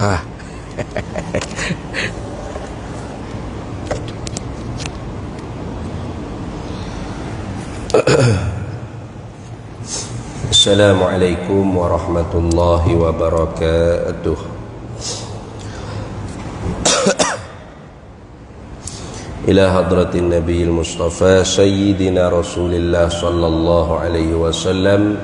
Ah. Assalamualaikum warahmatullahi wabarakatuh. Ila hadratin Nabiyil Mustafa Sayyidina Rasulillah sallallahu alaihi wasallam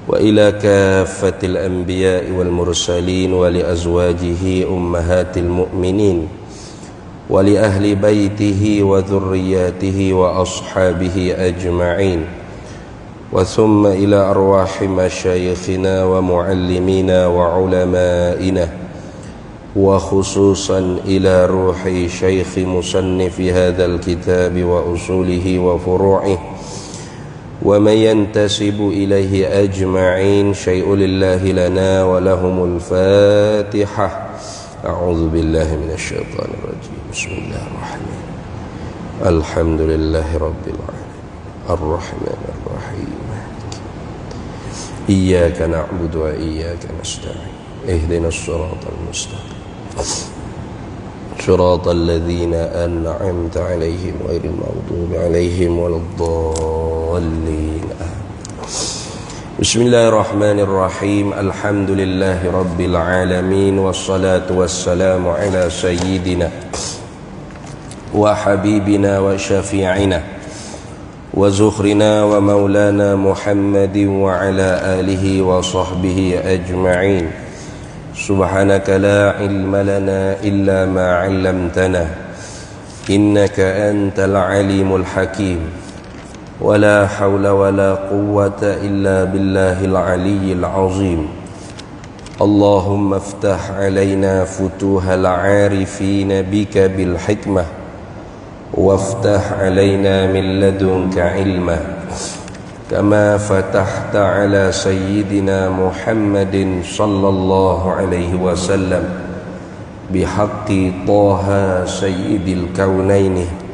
wa ila kaffatil anbiya'i wal mursalin wa li azwajihi ummahatil mu'minin wa li ahli baitihi wa dhurriyyatihi wa ashabihi ajma'in wa thumma ila arwahi masyayikhina wa muallimina wa ulama'ina wa khususan ila ruhi syaikh musannifi hadzal kitab wa usulihi wa furu'ihi wa man yantasibu ilaihi ajma'in syai'u lillahi lana wa lahumul fatihah. A'udzu billahi minasyaitonir rajim. Bismillahirrahmanirrahim. Alhamdulillahi rabbil alamin. Arrahmanir rahim. Iyyaka na'budu wa iyyaka nasta'in. Ihdinas siratal mustaqim. Siratal ladzina an'amta 'alaihim ghairil maghdubi 'alaihim waladdallin. Bismillahirrahmanirrahim. Alhamdulillahi rabbil alamin wassalatu wassalamu ala sayyidina wa habibina wa syafi'ina wa zukhrina wa maulana Muhammadin wa ala alihi wa sahbihi ajma'in. Subhanaka la ilma lana illa ma 'allamtana innaka antal alimul hakim. ولا حول ولا قوة إلا بالله العلي العظيم. اللهم افتح علينا فتوح العارفين بك بالحكمة وافتح علينا من لدنك علما كما فتحت على سيدنا محمد صلى الله عليه وسلم بحق طه سيد الكونين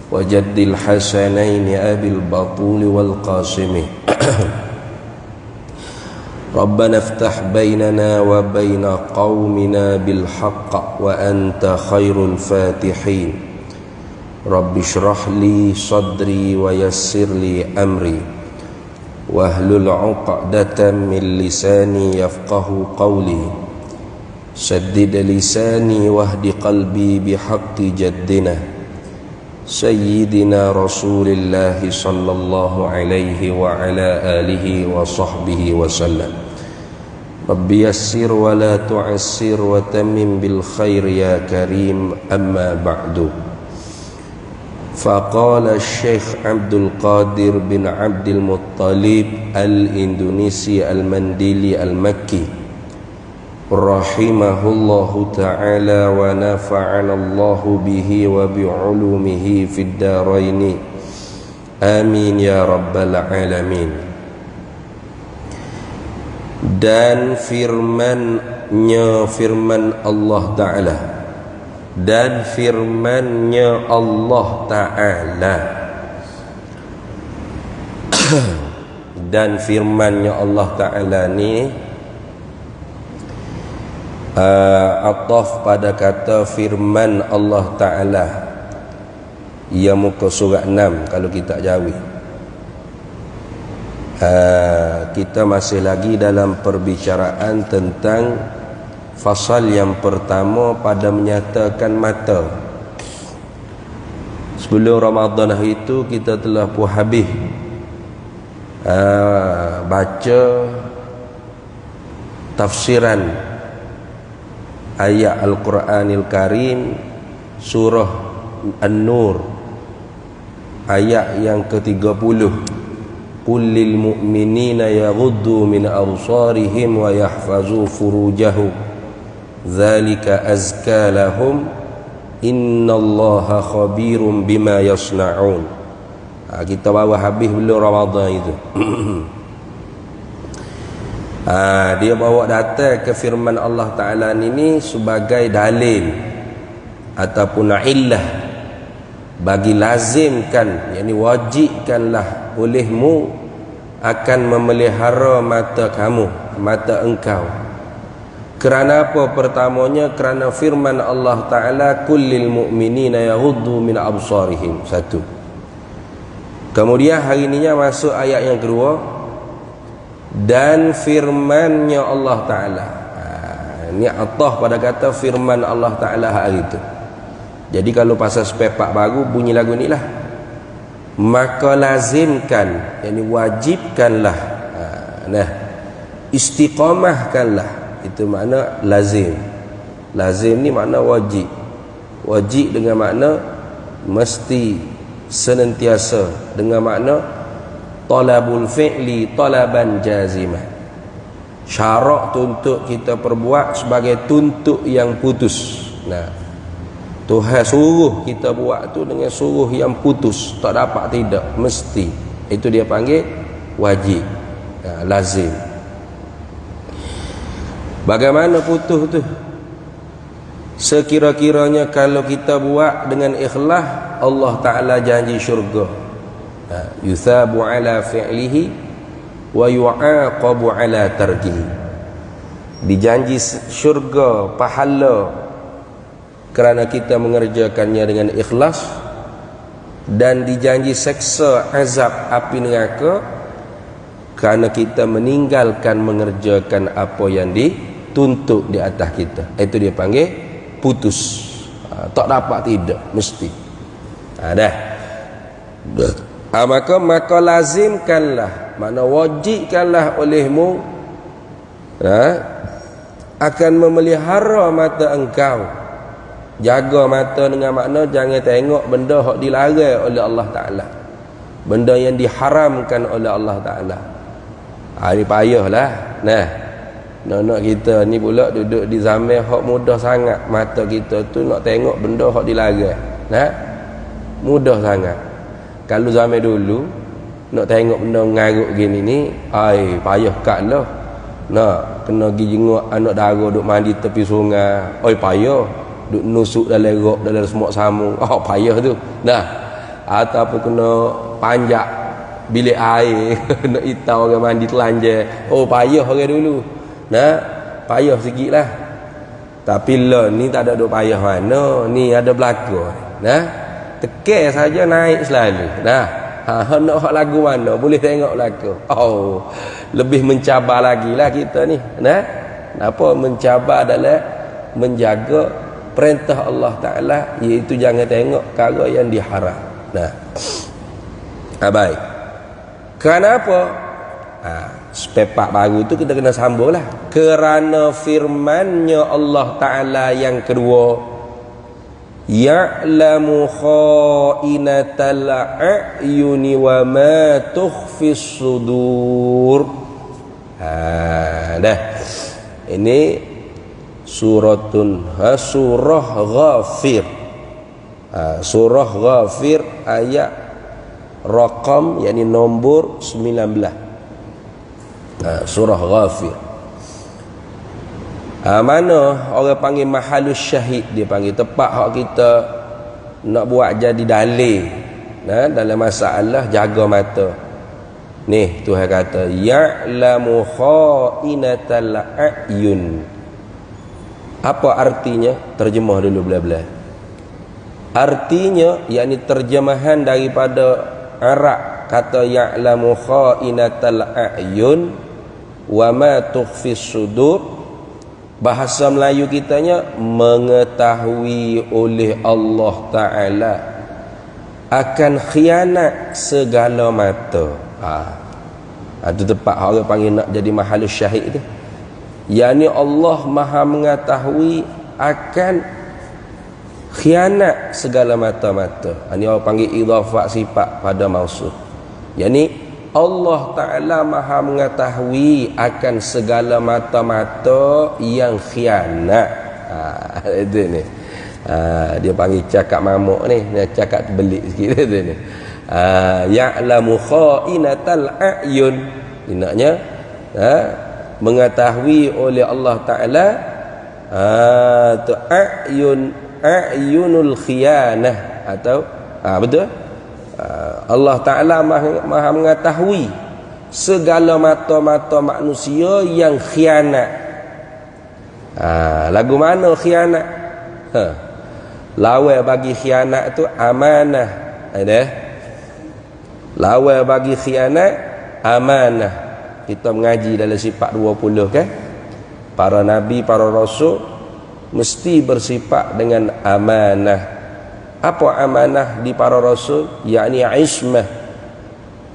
وجد الحسنين أبي البطول والقاسم. ربنا افتح بيننا وبين قومنا بالحق وأنت خير الفاتحين. رب اشرح لي صدري ويسر لي أمري واحلل عقدة من لساني يفقه قولي سدد لساني واهد قلبي بحق جدنا Sayyidina Rasulillah sallallahu alaihi wa ala alihi wa sahbihi wa sallam. Rabbi yassir wa la tu'assir wa tammim bil khair ya karim, amma ba'du. Faqala Syekh Abdul Qadir bin Abdul Muttalib al-Indonesi al-Mandili al-Makki rahimahullahu ta'ala wa nafa'ana Allahu bihi wa bi'ulumihi fid daraini amin ya rabbal alamin. Dan firman-Nya firman Allah Ta'ala, dan firman-Nya Allah Ta'ala dan firman-Nya Allah Ta'ala ni ataf pada kata firman Allah Ta'ala yang muka surat 6 kalau kita Jawi. Kita masih lagi dalam perbicaraan tentang fasal yang pertama pada menyatakan mata. Sebelum Ramadan itu kita telah pun habis baca tafsiran ayat Al-Quranil Karim surah An-Nur ayat yang ke-30. Qul lil mu'minina yaghuddu min absarihim wa yahfazu furujahum dzalika azka lahum innallaha khabirum bima yasna'un. Kita baru habis belum Ramadan itu. Dia bawa datang ke firman Allah Ta'ala ini sebagai dalil ataupun illah bagi lazimkan, yakni wajibkanlah olehmu akan memelihara mata kamu, mata engkau, Kerana apa? Pertamanya kerana firman Allah Ta'ala, kullil mu'minina yaghuddu min absarihim. Satu. Kemudian hari ininya masuk ayat yang kedua, dan firmannya Allah Ta'ala. Ini atah pada kata firman Allah Ta'ala hari itu. Jadi kalau pasal spare part baru bunyi lagu ni lah, maka lazimkan, yani wajibkanlah, istiqamahkanlah. Itu makna lazim. Lazim ni makna wajib. Wajib dengan makna mesti, senantiasa, dengan makna talabul fi'li talaban jazimah. Syarak tu untuk kita perbuat sebagai tuntut yang putus. Nah, Tuhan suruh kita buat tu dengan suruh yang putus, tak dapat tidak, mesti. Itu dia panggil wajib, lazim. Bagaimana putus tu? Sekira-kiranya kalau kita buat dengan ikhlas, Allah Ta'ala janji syurga. Yuthabu ala fi'lihi wa yu'aqabu ala tarkihi. Dijanji syurga, pahala kerana kita mengerjakannya dengan ikhlas, dan dijanji seksa azab api neraka kerana kita meninggalkan mengerjakan apa yang dituntut di atas kita. Itu dia panggil putus. Tak dapat tidak, mesti. Dah. Maka lazimkanlah, makna wajibkanlah olehmu akan memelihara mata engkau. Jaga mata dengan makna jangan tengok benda hak dilarang oleh Allah Ta'ala, benda yang diharamkan oleh Allah Ta'ala. Ini payahlah. Nak kita ni pula duduk di zaman hak mudah sangat. Mata kita tu nak tengok benda hak dilarang, mudah sangat. Kalau zaman dulu nak tengok benda ngaruk gini ni, payah kat lah. Nak kena pergi jenguk anak dara duk mandi tepi sungai, payah. Duk nusuk dalam rok, dalam semua samu, payah tu. Ataupun kena panjak bilik air nak hitau orang mandi telanjang, payah orang dulu. Payah sikit lah. Tapi lah ni tak ada duk payah mana, ni ada belakang. Tekan saja naik selalu. Nak hak lagu mana boleh tengok belakang. Lebih mencabar lagi lah kita ni. Apa mencabar adalah menjaga perintah Allah Ta'ala, iaitu jangan tengok perkara yang diharam. Baik. Kenapa? Sepepak baru tu kita kena sambung lah. Kerana firmannya Allah Ta'ala yang kedua, ya'lamu kha'inatal a'yuni wa ma tukhfis sudur. Dah. Ini surah Ghafir. Surah Ghafir ayat rakam, yakni nombor 19. Surah Ghafir. Mana orang panggil mahalus syahid, dia panggil tempat hak kita nak buat jadi dalil dalam masalah jaga mata. Ni Tuhan kata ya'lamu kha'inatal a'yun. Apa artinya? Terjemah dulu belah-belah. Artinya, yakni terjemahan daripada Arab kata ya'lamu kha'inatal a'yun wa ma tukhfis sudur. Bahasa Melayu kitanya mengetahui oleh Allah Ta'ala akan khianat segala mata. Itu tempat orang panggil nak jadi mahalus syahid tu. Yani Allah maha mengetahui akan khianat segala mata-mata. Ini orang panggil idhafat sifat pada mausuf. Yani Allah Ta'ala maha mengetahui akan segala mata-mata yang khianat. Itu ni. Dia panggil cakap mamuk ni. Dia cakap terbelik sikit tu ni. Ya'lamu kha'inatal a'yun. Inaknya mengetahui oleh Allah Ta'ala tu a'yunul khiyanah, atau betul, Allah Ta'ala maha mengetahui segala mata-mata manusia yang khianat. Lagu mana khianat? Lawan bagi khianat tu amanah. Ada? Lawan bagi khianat amanah. Kita mengaji dalam sifat 20 kan? Para nabi, para rasul mesti bersifat dengan amanah. Apa amanah di para rasul? Yakni ismah.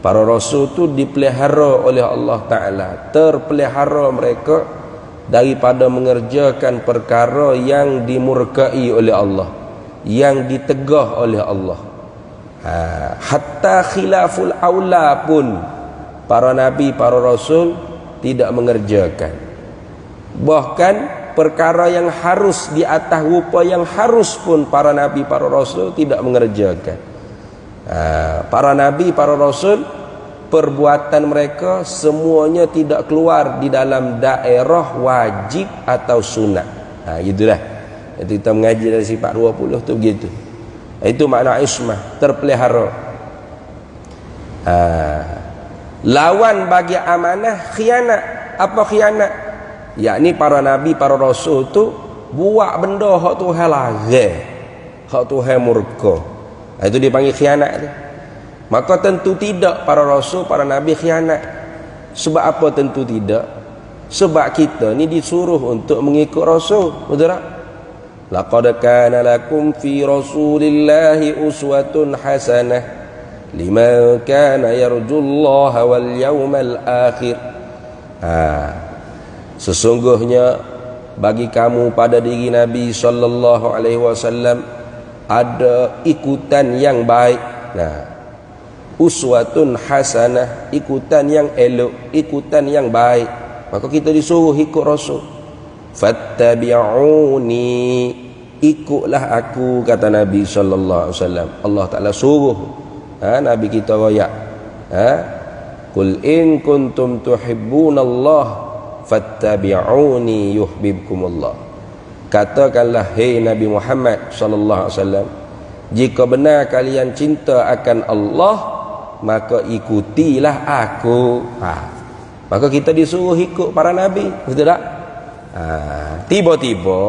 Para rasul tu dipelihara oleh Allah Ta'ala. Terpelihara mereka daripada mengerjakan perkara yang dimurkai oleh Allah, yang ditegah oleh Allah. Hatta khilaful aula pun para nabi, para rasul tidak mengerjakan. Bahkan perkara yang harus di atas rupa yang harus pun para nabi, para rasul tidak mengerjakan. Para nabi, para rasul, perbuatan mereka semuanya tidak keluar di dalam daerah wajib atau sunat. Gitulah. Itu kita mengaji dari sifat 20 tu begitu. Itu makna ismah, terpelihara. Lawan bagi amanah khianat. Apa khianat? Yakni para nabi, para rasul tu buat benda hak Tuhan larang, hak Tuhan murka. Itu dipanggil khianat tu. Maka tentu tidak para rasul, para nabi khianat. Sebab apa tentu tidak? Sebab kita ni disuruh untuk mengikut rasul. Betul tak? Laqad kana lakum fi rasulillahi uswatun hasanah liman kana yarjullaha wal yawmal akhir. Sesungguhnya bagi kamu pada diri Nabi sallallahu alaihi wasallam ada ikutan yang baik. Uswatun hasanah, ikutan yang elok, ikutan yang baik. Maka kita disuruh ikut rasul. Fattabi'uni, ikutlah aku, kata Nabi sallallahu alaihi wasallam. Allah Taala suruh Nabi kita royak. Qul in kuntum tuhibbunallah fattabi'uni yuhibbukumullah. Katakanlah, hei Nabi Muhammad sallallahu alaihi wasallam, jika benar kalian cinta akan Allah, maka ikutilah aku. Maka kita disuruh ikut para nabi, betul tak? Tiba-tiba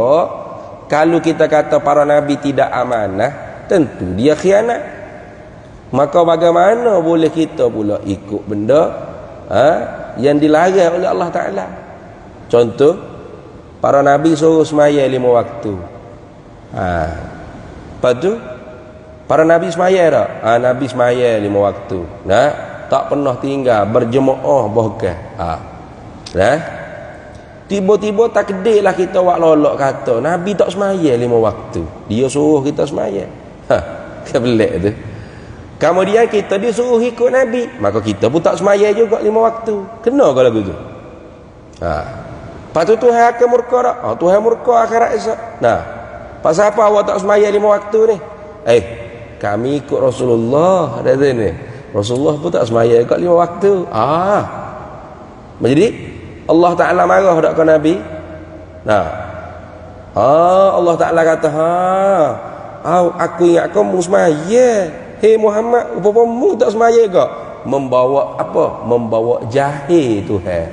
kalau kita kata para nabi tidak amanah, tentu dia khianat. Maka bagaimana boleh kita pula ikut benda yang dilarang oleh Allah Ta'ala? Contoh, para nabi suruh sembahyang 5 waktu. Lepas tu para nabi sembahyang tak? Nabi sembahyang 5 waktu. Tak pernah tinggal berjemaah bahkan. Tiba-tiba takdirlah kita buat lolok kata Nabi tak sembahyang 5 waktu. Dia suruh kita sembahyang. Kebelik tu. Kemudian kita disuruh ikut Nabi, maka kita pun tak sembahyang juga 5 waktu. Kena ke lagu tu? Lepas tu Tuhan akan murka tak? Tuhan murka akhirat esok. Pasal apa awak tak sembahyang 5 waktu ni? Kami ikut Rasulullah ada ni. Rasulullah pun tak sembahyang kat 5 waktu. Jadi Allah Ta'ala marah tak ke Nabi? Allah Ta'ala kata, aku ingat kamu sembahyang. Hei Muhammad, upamu tak sembahyang ke? Membawa apa? Membawa jahil Tuhan.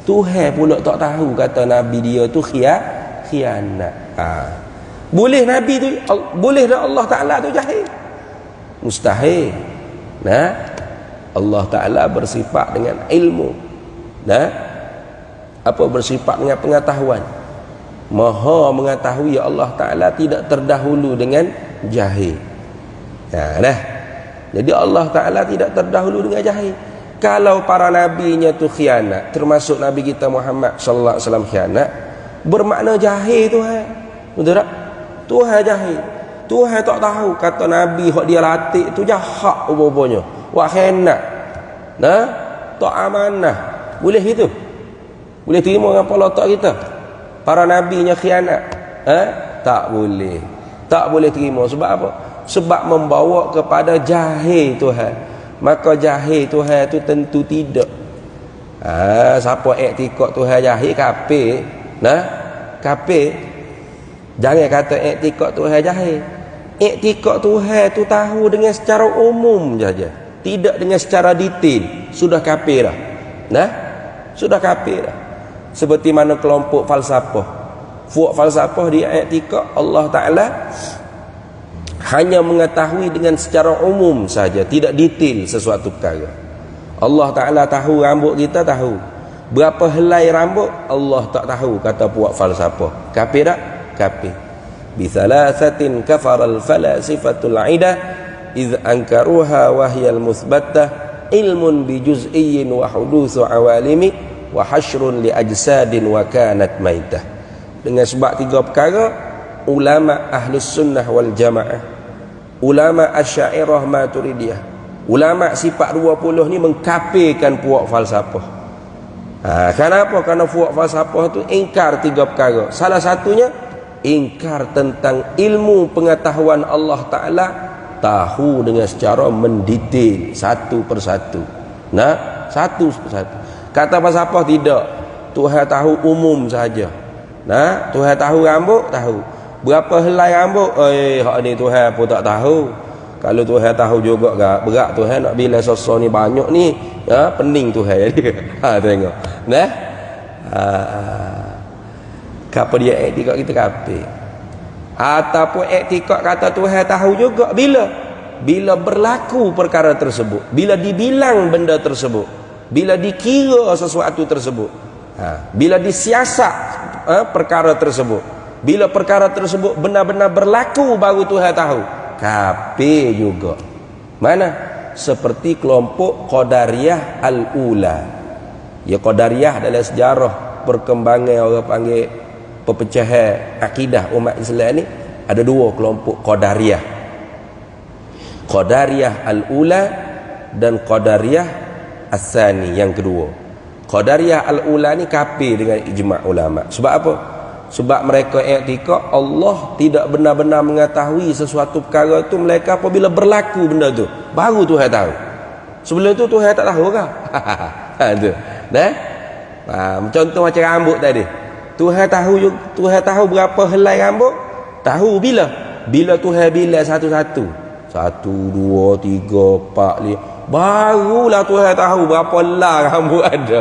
Tuhan pula tak tahu kata Nabi dia tu khianat. Boleh Nabi tu, boleh dah Allah Ta'ala tu jahil? Mustahil. Allah Ta'ala bersifat dengan ilmu. Apa bersifat dengan pengetahuan? Maha mengetahui. Allah Ta'ala tidak terdahulu dengan jahil. Jadi Allah Ta'ala tidak terdahulu dengan jahil. Kalau para nabinya tu khianat, termasuk Nabi kita Muhammad sallallahu alaihi wasallam khianat, bermakna jahil Tuhan. Betul tak? Tuhan jahil. Tuhan tak tahu kata Nabi hak dia latih tu jahat rupanya. Wak khianat. Tak amanah. Boleh gitu? Boleh terima dengan kepala otak kita? Para nabinya khianat? Tak boleh. Tak boleh terima. Sebab apa? Sebab membawa kepada jahil Tuhan. Maka jahil Tuhan tu tentu tidak. Siapa iktikad Tuhan jahil, kafir. Kafir. Jangan kata iktikad Tuhan jahil. Iktikad Tuhan tu tahu dengan secara umum saja, tidak dengan secara detail. Sudah kafir dah. Sudah kafir dah. Seperti mana kelompok falsafah. Fuak falsafah dia i'tikad Allah Ta'ala hanya mengetahui dengan secara umum saja, tidak detail sesuatu perkara. Allah Ta'ala tahu rambut kita, tahu. Berapa helai rambut Allah tak tahu, kata puak falsafah. Kafir tak? Kafir. Bithalathatin kafaral falasifatul idah idh ankaruha wahyal musbattah ilmun bijuz'iyyin wa huduthu awalimi wa hasyrun li ajsadin wa kanat maitah. Dengan sebab tiga perkara, ulama ahlus sunnah wal jamaah, ulama asyairah maturidiyah, ulama sifat 20 ni mengkafirkan puak falsafah. Kenapa? Kerana puak falsafah tu ingkar tiga perkara. Salah satunya ingkar tentang ilmu pengetahuan Allah Ta'ala, tahu dengan secara mendetail satu persatu. Satu persatu. Kata falsafah tidak, Tuhan tahu umum saja. Tuhan tahu rambut, tahu. Berapa helai rambut? Hak ni Tuhan pun tak tahu. Kalau Tuhan tahu juga berat Tuhan nak bila sosok ni banyak ni, pening Tuhan jadi. Tengok. Apa dia i'tikad kita kafir. Ataupun i'tikad kata Tuhan tahu juga bila berlaku perkara tersebut, bila dibilang benda tersebut, bila dikira sesuatu tersebut, bila disiasat perkara tersebut, bila perkara tersebut benar-benar berlaku baru Tuhan tahu, kafir juga. Mana? Seperti kelompok Qadariyah al-ula. Ya, Qadariyah dalam sejarah perkembangan orang panggil perpecahan akidah umat Islam ni, ada dua kelompok Qadariyah. Qadariyah al-ula dan Qadariyah as-sani yang kedua. Qadariyah al-ula ni kafir dengan ijma' ulama. Sebab apa? Sebab mereka i'tikad Allah tidak benar-benar mengetahui sesuatu perkara tu, mereka apabila berlaku benda tu baru Tuhan tahu. Sebelum tu Tuhan tak tahu ke? Tu. Contoh macam rambut tadi. Tuhan tahu berapa helai rambut? Tahu bila Tuhan bila satu-satu. 1 2 3 4 5, barulah Tuhan tahu berapa helai rambut ada.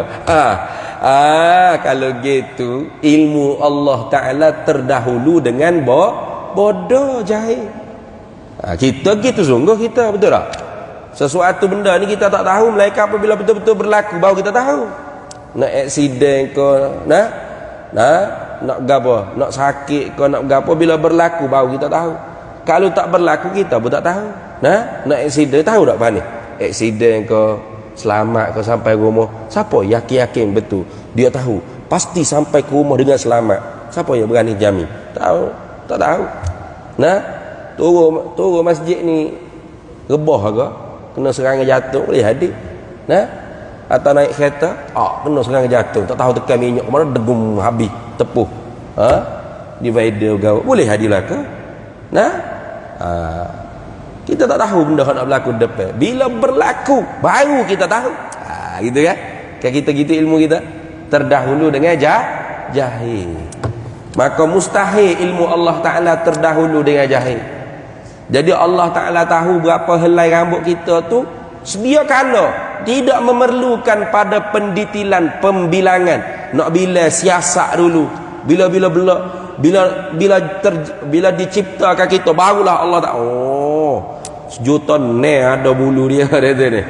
Kalau gitu ilmu Allah Ta'ala terdahulu dengan bodoh, jahil. Kita gitu sungguh kita, betul tak? Sesuatu benda ni kita tak tahu, mereka apabila betul-betul berlaku baru kita tahu. Nak aksiden ke, nak gapo, nak sakit ke, nak gapo, bila berlaku baru kita tahu. Kalau tak berlaku kita pun tak tahu. Nak aksiden tahu tak apa ni? Aksiden ke, selamat ke sampai rumah, siapa yakin betul dia tahu pasti sampai ke rumah dengan selamat? Siapa yang berani jamin? Tak tahu. Turun masjid ni rebah ke, kena serangan jatuh boleh hadir. Atau naik kereta, kena serangan jatuh, tak tahu tekan minyak ke mana, degum habis tepuh. Divider gaul boleh hadirlah ke? Kita tak tahu benda nak berlaku depan. Bila berlaku baru kita tahu. Gitu kan? Kan kita gitu ilmu kita terdahulu dengan jahil. Maka mustahil ilmu Allah Ta'ala terdahulu dengan jahil. Jadi Allah Ta'ala tahu berapa helai rambut kita tu sedia kala, tidak memerlukan pada pendetilan pembilangan. Nak bila siasat dulu, bila diciptakan kita barulah Allah tak sejuta ni ada bulu dia ni.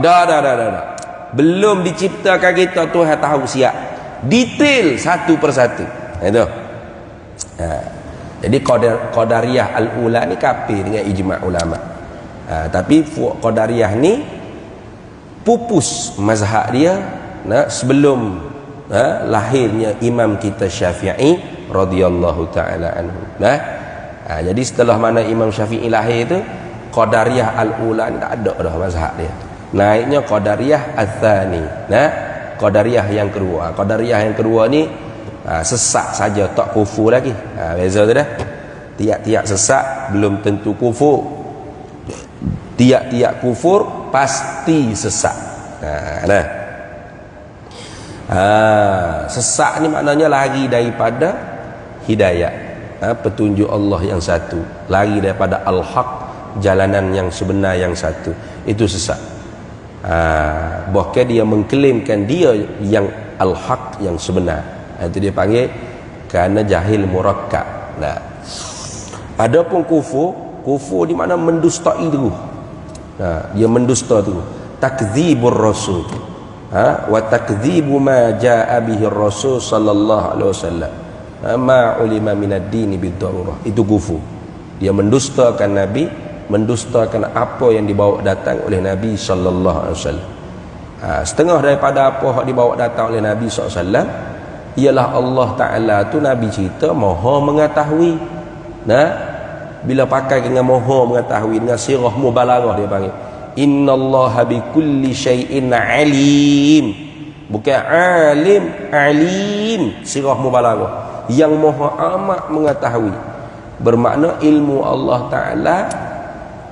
Dah. Belum diciptakan kita Tuhan tahu siap detail satu persatu. Itu. Jadi Qadariyah al-ula ni kafir dengan ijma' ulama. Tapi Qadariyah ni pupus mazhab dia sebelum lahirnya imam kita Syafi'i radhiyallahu taala anhu. Jadi setelah mana Imam Syafi'i lahir tu, Qadariyah al-ula ni tak ada dah mazhab dia. Naiknya Qadariyah al-thani. Qadariyah yang kedua. Qadariyah yang kedua ni sesat saja, tak kufur lagi. Beza tu dah. Tiap-tiap sesat belum tentu kufur. Tiap-tiap kufur pasti sesat. Sesat ni maknanya lari daripada hidayah, petunjuk Allah yang satu, lari daripada al-haq, jalanan yang sebenar yang satu. Itu sesat. Bahkan dia mengklaimkan dia yang al-haq, yang sebenar. Itu dia panggil kerana jahil murakkab. Nah, adapun kufur di mana mendustai tu. Nah, dia mendusta tu. Takdzibur rasul. Wa takdzibu ma jaa bihi rasul sallallahu alaihi wasallam. Ma ulima minad dini bid-darurah. Itu kufur. Dia mendustakan nabi, mendustakan apa yang dibawa datang oleh Nabi sallallahu alaihi wasallam. Setengah daripada apa yang dibawa datang oleh Nabi sallallahu alaihi wasallam ialah Allah Taala tu Nabi cerita Maha mengetahui. Nah, bila pakai dengan Maha mengetahui dengan sirah mubalaghah dia panggil. Innallaha bikulli syai'in alim. Bukan alim, alim, sirah mubalaghah. Yang Maha amat mengetahui. Bermakna ilmu Allah Taala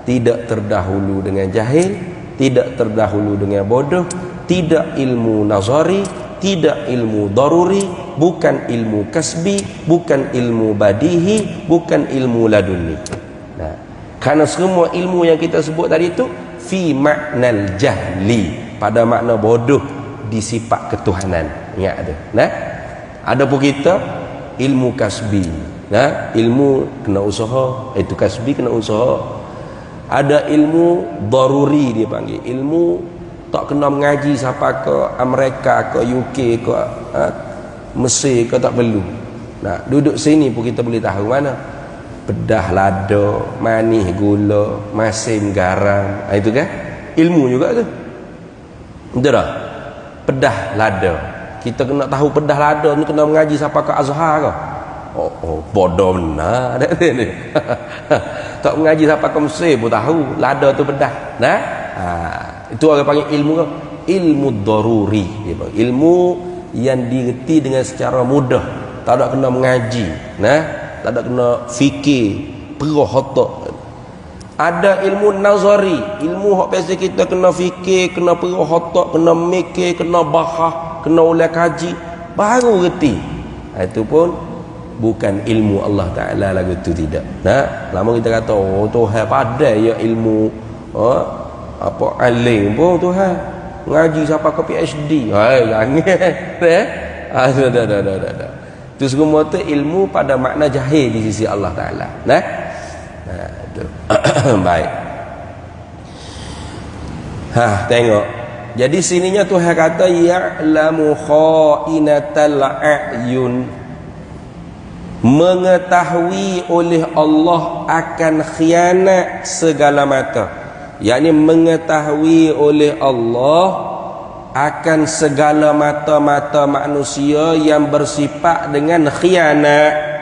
tidak terdahulu dengan jahil, tidak terdahulu dengan bodoh, tidak ilmu nazari, tidak ilmu daruri, bukan ilmu kasbi, bukan ilmu badihi, bukan ilmu laduni. Nah, kerana semua ilmu yang kita sebut tadi itu fi maknal jahli, pada makna bodoh di sifat ketuhanan. Ingat ada. Nah, ada pun kita ilmu kasbi. Nah, ilmu kena usaha, itu kasbi kena usaha. Ada ilmu daruri dia panggil. Ilmu tak kena mengaji siapa ke Amerika ke UK ke Mesir ke, tak perlu. Nah, duduk sini pun kita boleh tahu mana pedah lada, manis gula, masin garam. Itu kan ilmu juga tu. Betul tak? Pedah lada. Kita kena tahu pedah lada ni kena mengaji siapa ke Azhar ke? Oh, bodoh benar dak ni. Tak mengaji siapa ke Mesir pun tahu lada tu pedah. Nah, itu orang panggil ilmu ke? Ilmu daruri dia panggil. Ilmu yang digerti dengan secara mudah, tak ada kena mengaji. Nah, tak ada kena fikir perah otak. Ada ilmu nazari, ilmu hak biasa kita kena fikir, kena perah otak, kena mikir, kena bahas, kena ulang kaji, baru reti. Itu pun bukan ilmu Allah Ta'ala lagu tu, tidak. Nah, lama kita kata oh Tuhan pandai ya ilmu apa alim pun Tuhan ngaji siapa ke PhD. Hai, jangan. Dah. Itu semua tu ilmu pada makna jahil di sisi Allah Ta'ala. Nah, itu. Baik. Tengok. Jadi sininya Tuhan kata ya'lamu kha'inatal a'yun, mengetahui oleh Allah akan khianat segala mata. Yakni mengetahui oleh Allah akan segala mata-mata manusia yang bersifat dengan khianat.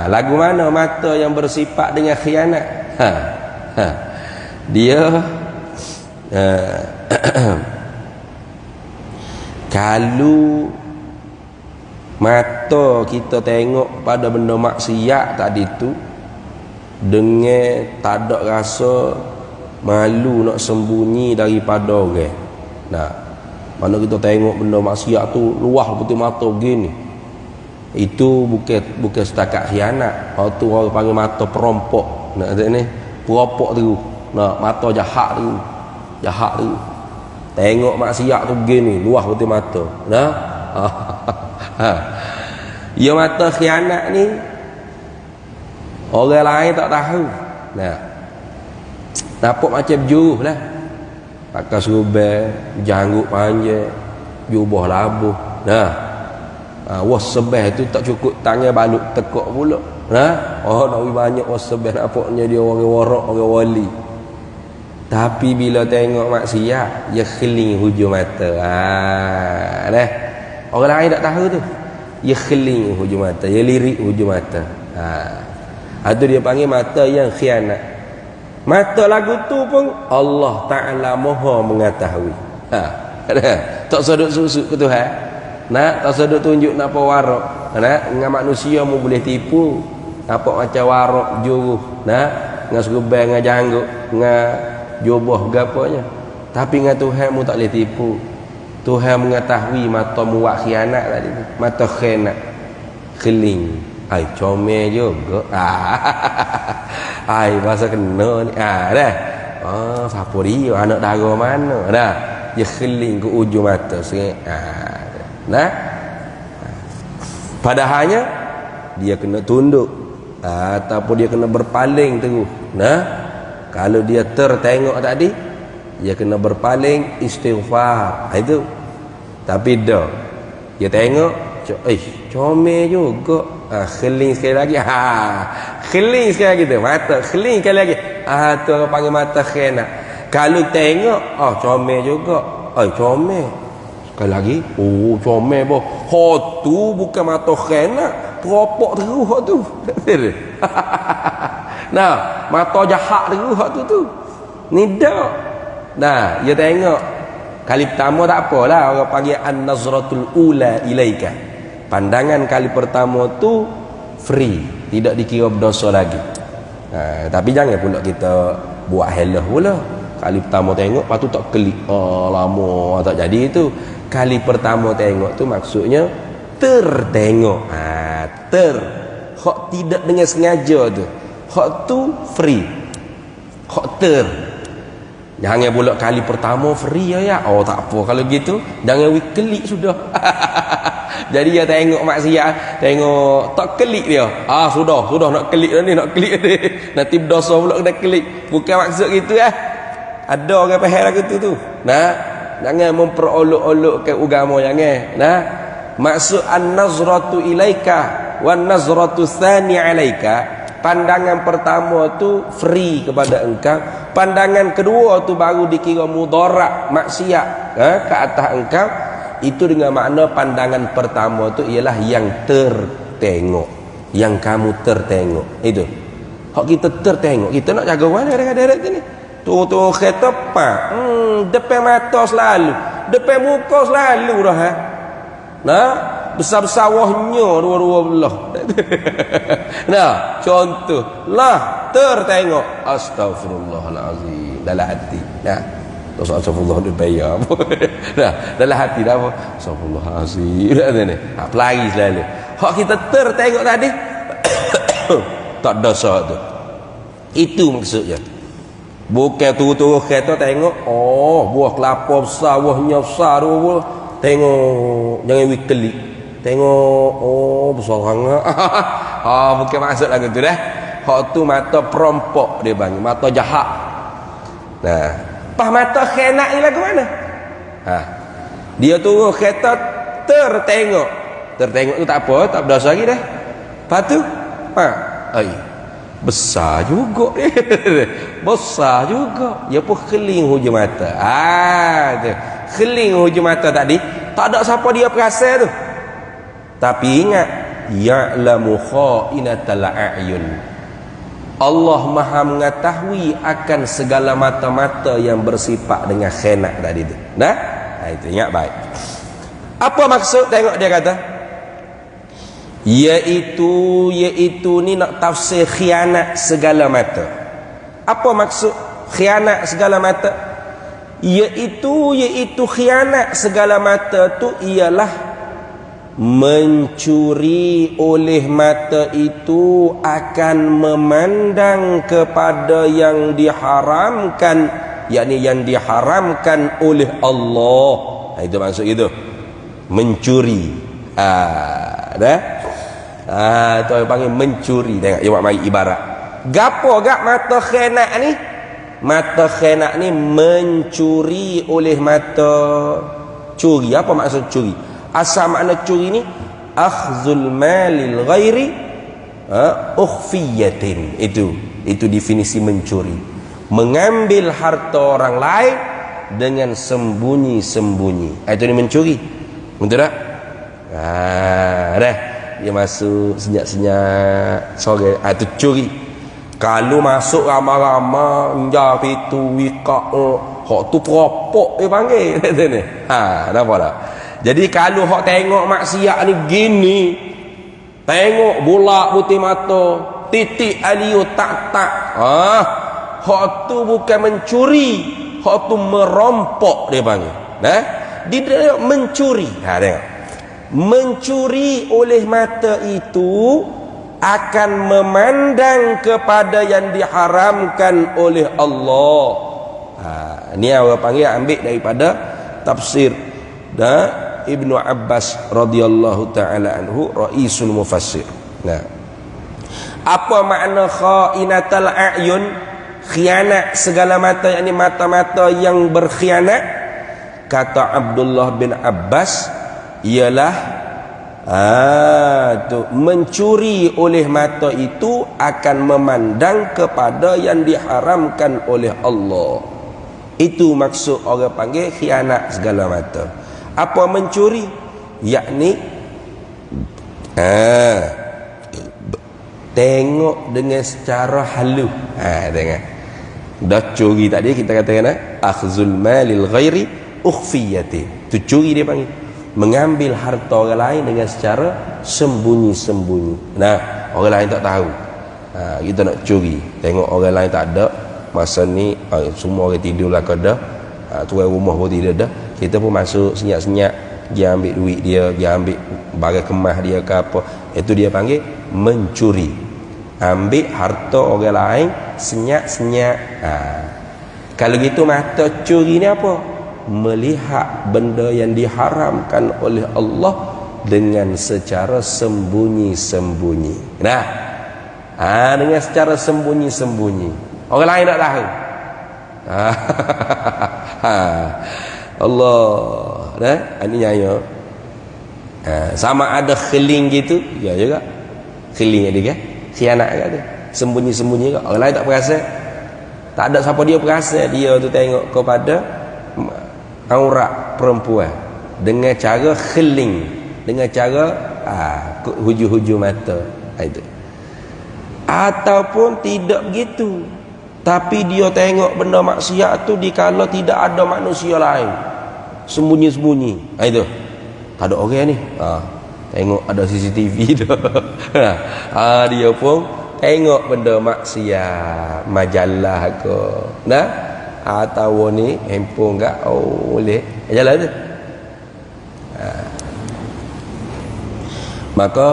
Lagu mana mata yang bersifat dengan khianat? Dia kalau mata kita tengok pada benda maksiat tadi tu dengan tak ada rasa malu nak sembunyi daripada orang. Nah, mana kita tengok benda maksiat tu luah putih mata gini, itu bukan setakat khianat. Hak tu orang panggil mata perompok. Nak kata ni perompok tu. Nah, mata jahat tu. Tengok maksiat tu gini luah putih mata. Nah. Ya, mata khianat ni orang lain tak tahu. Nah, nampak macam juh lah, pakai serban, janggut panjang, jubah labuh. Nah, wasbah tu tak cukup tangan balut tekak pula. Nah, nak banyak wasbah, nampaknya dia orang warak, orang wali. Tapi bila tengok maksiat, dia keling hujung mata. Dah. Orang lain tak tahu tu. Dia keling hujung mata, dia lirik hujung mata. Itu dia panggil mata yang khianat. Mata lagu tu pun Allah Ta'ala Maha mengetahui. Tak sedut susuk ke Tuhan. Nak tak sedut tunjuk nak apa warak. Nak dengan manusia mu boleh tipu. Nampak macam warak juruh. Nak dengan serban, dengan janggut, dengan jubah gapanya. Tapi dengan Tuhan mu tak boleh tipu. Tuhan mengetahui mata mu buat khianat tadi tu. Mata khianat. Keling. Ai comel juga. Ai bahasa kena ni. Dah. Siapa dia? Anak dara mana? Dah. Dia keling ke ujung mata. Nah. Padahalnya dia kena tunduk ataupun dia kena berpaling terus. Nah, kalau dia tertengok tadi, dia kena berpaling istighfar. Itu. Tapi dah dia tengok, comel juga. Keling sekali lagi. Keling sekali lagi tu. Mata keling sekali lagi. Tu orang panggil mata khena. Kalau tengok, comel juga. Comel. Sekali lagi, comel boh. Hot tu bukan mata khena. Teropok terus hot tu. Nah, mata jahat terus hot tu. Ni dah. Nah, dia tengok. Kali pertama tak apalah, orang panggil an-nazratul ula ilaika. Pandangan kali pertama tu free, tidak dikira berdosa lagi. Tapi jangan pula kita buat helah pula. Kali pertama tengok, lepas tu tak klik. Lama tak jadi itu. Kali pertama tengok tu maksudnya tertengok. Hak tidak dengan sengaja tu. Hak tu free. Hak jangan pula kali pertama free ya. Tak apa kalau gitu. Jangan klik sudah. Jadi dia tengok maksiat, tengok tak klik dia. Sudah nak klik dah ni, nak klik ni. Nanti berdosa pula kena klik. Bukan maksud gitu Ada orang faham lagu tu. Nah, jangan memperolok-olokkan agama jangan. Nah, maksud an-nazratu ilaika wan nazratu tsani alaika. Pandangan pertama tu free kepada engkau. Pandangan kedua tu baru dikira mudarat, maksiat ke atas engkau. Itu dengan makna pandangan pertama tu ialah yang tertengok, yang kamu tertengok. Itu hak kita tertengok. Kita nak jaga mana kadang-kadang ni tu kereta pak depan mata selalu, depan muka selalu dah nah, besar-besar wahnya dua-dua belah. Nah, contoh lah tertengok, astagfirullahalazim dalam hati. Nah, astagfirullah dia bayar. Nah, dalam hati dah apa? Astagfirullahalazim. Ni. Pelari selalu. Hak kita tertengok tadi tak dosa tu. Itu maksudnya. Bukan turun-turun kereta tengok, buah kelapa besar, buahnya besar dua. Tengok, jangan weekly. Tengok, besar sangat. Bukan maksud lagu tu dah. Hak tu mata perompok dia bang, mata jahat. Nah, pas mata khianat ni lagu mana? Dia turun kereta tertengok. Tertengok tu tak apa, tak berdosa lagi dah. Lepas tu, besar juga dia. Besar juga. Dia pun keling hujung mata. Tu. Keling hujung mata tadi, tak ada siapa dia perasan tu. Tapi ingat, ya'lamu kha'inatal a'yun. Allah Maha mengetahui akan segala mata-mata yang bersifat dengan khianat tadi tu. Nah, itu ingat baik. Apa maksud tengok dia kata? Iaitu ni nak tafsir khianat segala mata. Apa maksud khianat segala mata? Iaitu khianat segala mata tu ialah mencuri oleh mata itu akan memandang kepada yang diharamkan, yakni yang diharamkan oleh Allah. Itu maksud itu. Mencuri. Tu orang panggil mencuri. Tengok dia buat mari ibarat. Gapo gak mata khianat ni? Mata khianat ni mencuri oleh mata. Curi, apa maksud curi? Asal makna curi ni akhzul malil ghairi ukhfiyatin. Itu definisi mencuri. Mengambil harta orang lain dengan sembunyi-sembunyi. Itu ni mencuri. Betul tak? Dah. Dia masuk senyap-senyap sore. Itu curi. Kalau masuk ramai-ramai menjar pintu wikak, hak tu peropok dia panggil. Dah apa dah? Jadi kalau hak tengok maksiat ni gini, tengok bolak putih mata, titik aliu tak. Hak tu bukan mencuri, hak tu merompok dia panggil. Nah, dia mencuri. Tengok. Mencuri oleh mata itu akan memandang kepada yang diharamkan oleh Allah. Ni orang panggil ambil daripada tafsir Ibnu Abbas radhiyallahu taala anhu raisul mufassir. Nah, apa makna khainatul a'yun? Khianat segala mata, yakni mata-mata yang berkhianat. Kata Abdullah bin Abbas ialah mencuri oleh mata itu akan memandang kepada yang diharamkan oleh Allah. Itu maksud orang panggil khianat segala mata. Apa mencuri? Yakni tengok dengan secara halus. Tengok. Dah curi tadi kita katakan akhzul malil ghairi ukhfiyati. Tu curi dia panggil. Mengambil harta orang lain dengan secara sembunyi-sembunyi. Nah, orang lain tak tahu. Kita nak curi. Tengok orang lain tak ada. Masa ni semua orang tidur lah kada. Tuan rumah pun tidak ada. Kita pun masuk senyap-senyap. Dia ambil duit dia. Dia ambil barang kemas dia ke apa. Itu dia panggil mencuri. Ambil harta orang lain senyap-senyap. Kalau gitu mata curi ni apa? Melihat benda yang diharamkan oleh Allah dengan secara sembunyi-sembunyi. Nah, dengan secara sembunyi-sembunyi. Orang lain tak tahu. Allah, nah, ini nyaya. Sama ada khiling gitu, ya juga. Khiling ada ke? Khianat ke tu? Sembunyi-sembunyi ke? Orang lain tak perasan. Tak ada siapa dia perasan. Dia tu tengok kepada aurat perempuan dengan cara khiling, dengan cara hujung-hujung mata. Itu. Ataupun tidak begitu, tapi dia tengok benda maksiat tu dikala tidak ada manusia lain, sembunyi-sembunyi. Itu tak ada orang ni, tengok ada CCTV dah. Dia pun tengok benda maksiat, majalah ke, nah, atau ni handphone enggak, boleh jalan tu. Maka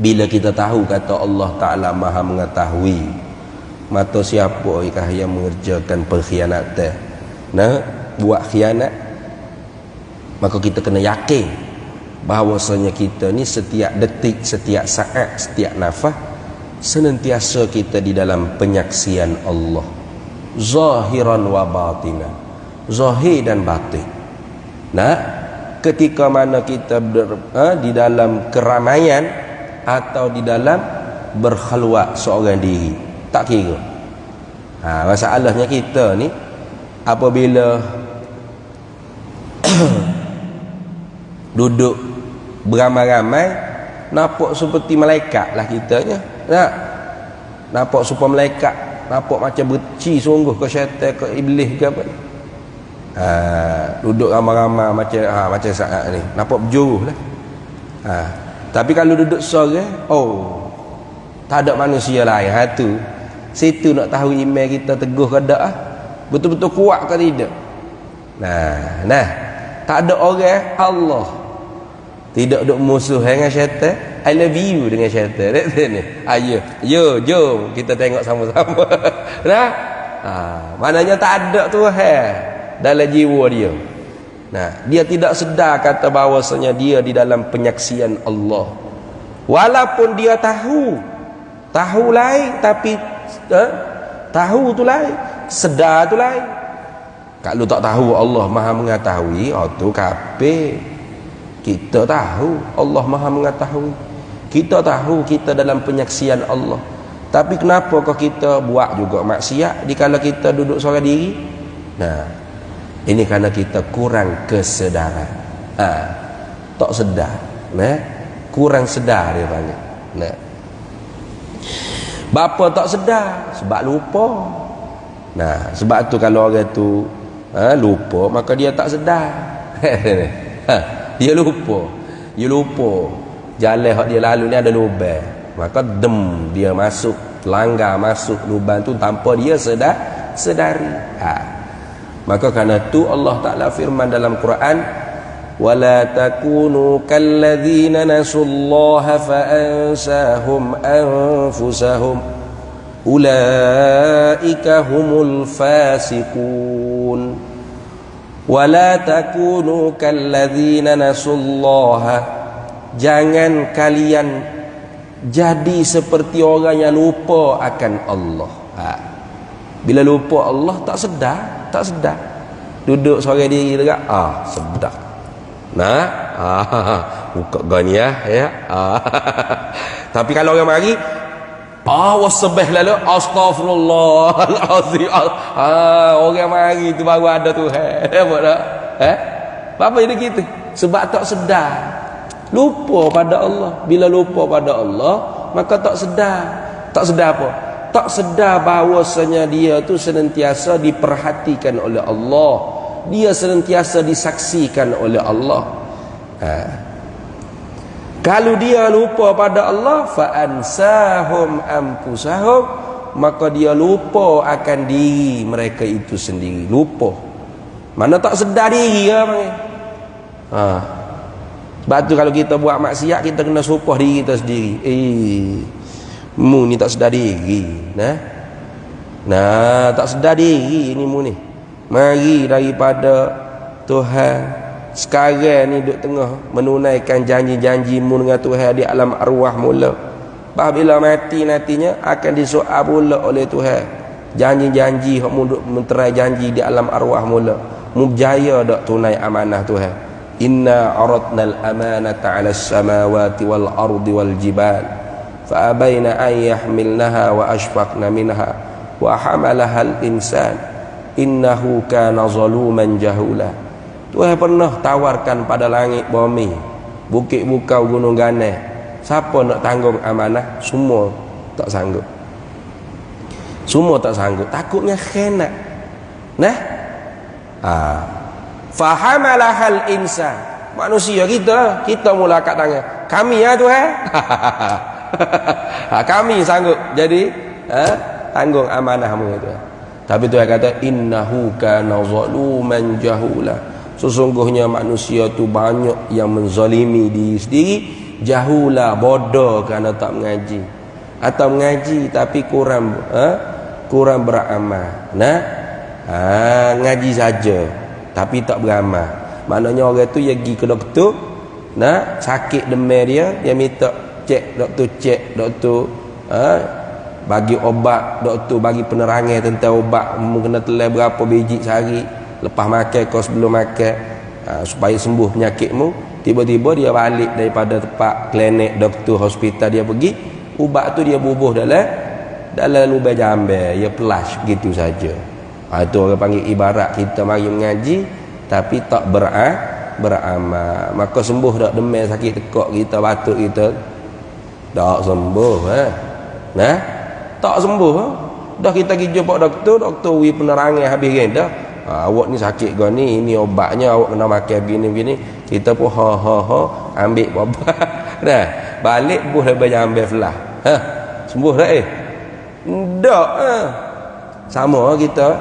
bila kita tahu kata Allah Ta'ala Maha mengetahui mata siapakah yang mengerjakan pengkhianatan, nah, buat khianat, maka kita kena yakin bahawasanya kita ni setiap detik, setiap saat, setiap nafas senantiasa kita di dalam penyaksian Allah, zahiran wa batinan, zahir dan batin. Nah, ketika mana kita di dalam keramaian atau di dalam berkhalwat seorang diri, tak kira. Masalahnya kita ni apabila duduk beramai-ramai, nampak seperti malaikat lah kitanya. Nah, nampak supaya malaikat, nampak macam beci sungguh ke syaitan ke iblis ke apa. Duduk ramai-ramai macam saat ni nampak berjuruh lah. Tapi kalau duduk seorang, tak ada manusia lain. Situ nak tahu iman kita teguh ke tak, betul-betul kuat ke tidak. Nah, tak ada orang Allah, tidak ada musuh dengan syaitan. I love you dengan syaitan. Jom kita tengok sama-sama. Nah, maknanya tak ada Tuhan dalam jiwa dia. Nah, dia tidak sedar kata bahawasanya dia di dalam penyaksian Allah. Walaupun dia tahu lain, tapi tahu tu lain, sedar tu lain. Kalau tak tahu Allah Maha mengetahui, tu kafir. Kita tahu Allah Maha mengetahui, kita tahu kita dalam penyaksian Allah, tapi kenapa kau kita buat juga maksiat dikala kita duduk seorang diri? Nah, ini kerana kita kurang kesedaran. Tak sedar, kurang sedar dia panggil. Bapa tak sedar sebab lupa. Nah, sebab tu kalau orang tu lupa, maka dia tak sedar. Dia lupa jalan hak dia lalu ni ada lubang, maka dia masuk, langgar masuk lubang tu tanpa dia sedari. Maka kerana tu Allah Ta'ala firman dalam Quran, wala takunu kalladzina nasullaha fa'ansahum anfusahum ulaika humul fasiqun. Wala takunu kalladzina nasullaha, jangan kalian jadi seperti orang yang lupa akan Allah. Bila lupa Allah tak sedar. Duduk seorang diri dekat, sedar. Nah, buka gani ya. Tapi kalau orang mari, wasbih lalu astagfirullahalazim. Orang mari tu baru ada Tuhan. Nampak tak? Apa jadi gitu? Sebab tak sedar. Lupa pada Allah. Bila lupa pada Allah, maka tak sedar. Tak sedar apa? Tak sedar bahawasanya dia tu senantiasa diperhatikan oleh Allah. Dia senantiasa disaksikan oleh Allah. Kalau dia lupa pada Allah, fa ansahum anfusahum, maka dia lupa akan diri mereka itu sendiri. Lupa. Mana tak sedar diri ke panggil. Sebab tu kalau kita buat maksiat, kita kena supah diri kita sendiri. Mu ni tak sedar diri. Nah, tak sedar diri ni mu ni. Mari daripada Tuhan sekarang ni duduk tengah menunaikan janji-janji mu dengan Tuhan di alam arwah mula. Bila mati nantinya akan disoal pula oleh Tuhan. Janji-janji hak mu duk menterai janji di alam arwah mula. Mu berjaya dak tunai amanah Tuhan. Inna aradnal amanata 'alas samawati wal ardi wal jibal fa abaina an yahmilnaha wa ashfaqna minha wa hamalaha al insan innahu kana zaluman jahula. Tuhan pernah tawarkan pada langit bumi, bukit bukau gunung ganai, siapa nak tanggung amanah? Semua tak sanggup. Semua tak sanggup, takutnya khianat. Fahamalahal insan, manusia kita mula kat tangan kami ya Tuhan. Kami sanggup jadi tanggung amanahmu itu. Tapi Tuhan kata innahu kana zaluman jahula, sesungguhnya manusia tu banyak yang menzalimi diri sendiri. Jahula, bodoh kerana tak mengaji, atau mengaji tapi kurang beramal. Ngaji saja tapi tak beramal. Maknanya orang tu dia pergi ke doktor, sakit demam dia minta cek, doktor bagi obat, doktor bagi penerangan tentang obat, mu kena telan berapa biji sehari, lepas makan kau sebelum makan, supaya sembuh penyakitmu. Tiba-tiba dia balik daripada tempat klinik, doktor, hospital, dia pergi, ubat tu dia bubuh dalam lubang jamban, dia flush begitu saja. Itu orang panggil ibarat kita mari mengaji tapi tak beramal. Maka sembuh tak demam sakit tekak kita, batuk kita tak sembuh. Tak sembuh. Dah kita pergi jumpa doktor wi penerangan habis kan dah. Awak ni sakit kau ni, ini obatnya, awak kena makan begini. Kita pun ambil obat. Balik buh lebih ambil flah. Sembuh dah Tak. Sama kita